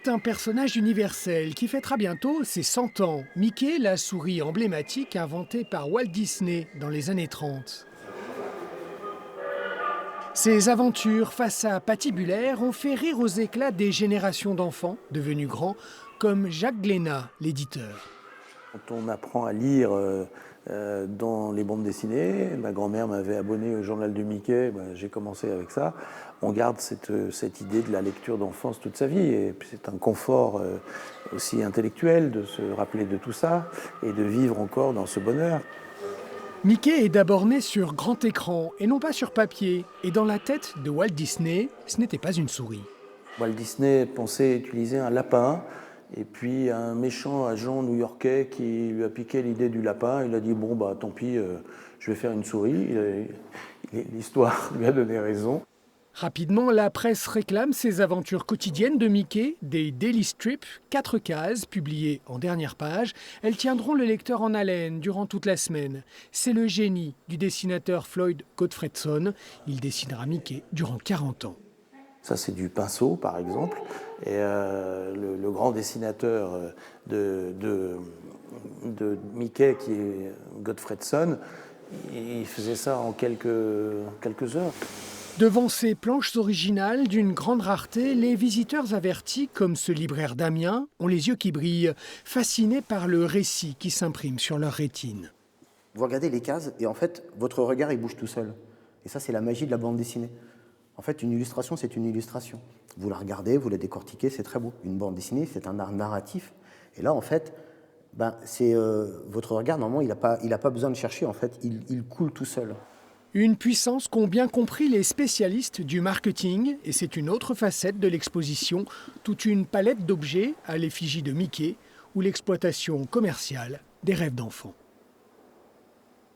C'est un personnage universel qui fêtera bientôt ses 100 ans. Mickey, la souris emblématique inventée par Walt Disney dans les années 30. Ses aventures face à Patibulaire ont fait rire aux éclats des générations d'enfants devenus grands, comme Jacques Glénat, l'éditeur. Quand on apprend à lire dans les bandes dessinées, ma grand-mère m'avait abonné au journal de Mickey, j'ai commencé avec ça. On garde cette idée de la lecture d'enfance toute sa vie, et puis c'est un confort aussi intellectuel de se rappeler de tout ça et de vivre encore dans ce bonheur. Mickey est d'abord né sur grand écran et non pas sur papier. Et dans la tête de Walt Disney, ce n'était pas une souris. Walt Disney pensait utiliser un lapin, et puis un méchant agent new-yorkais qui lui a piqué l'idée du lapin, il a dit bon tant pis, je vais faire une souris. L'histoire lui a donné raison. Rapidement, la presse réclame ces aventures quotidiennes de Mickey, des Daily Strips, 4 cases, publiées en dernière page. Elles tiendront le lecteur en haleine durant toute la semaine. C'est le génie du dessinateur Floyd Gottfredson. Il dessinera Mickey durant 40 ans. Ça, c'est du pinceau, par exemple. Et le grand dessinateur de Mickey, qui est Gottfredson, il faisait ça en quelques heures. Devant ces planches originales d'une grande rareté, les visiteurs avertis, comme ce libraire d'Amiens, ont les yeux qui brillent, fascinés par le récit qui s'imprime sur leur rétine. Vous regardez les cases et en fait, votre regard il bouge tout seul. Et ça, c'est la magie de la bande dessinée. En fait, une illustration, c'est une illustration. Vous la regardez, vous la décortiquez, c'est très beau. Une bande dessinée, c'est un art narratif. Et là, en fait, c'est votre regard, normalement, il n'a pas besoin de chercher. En fait, il coule tout seul. Une puissance qu'ont bien compris les spécialistes du marketing, et c'est une autre facette de l'exposition, toute une palette d'objets à l'effigie de Mickey, ou l'exploitation commerciale des rêves d'enfants.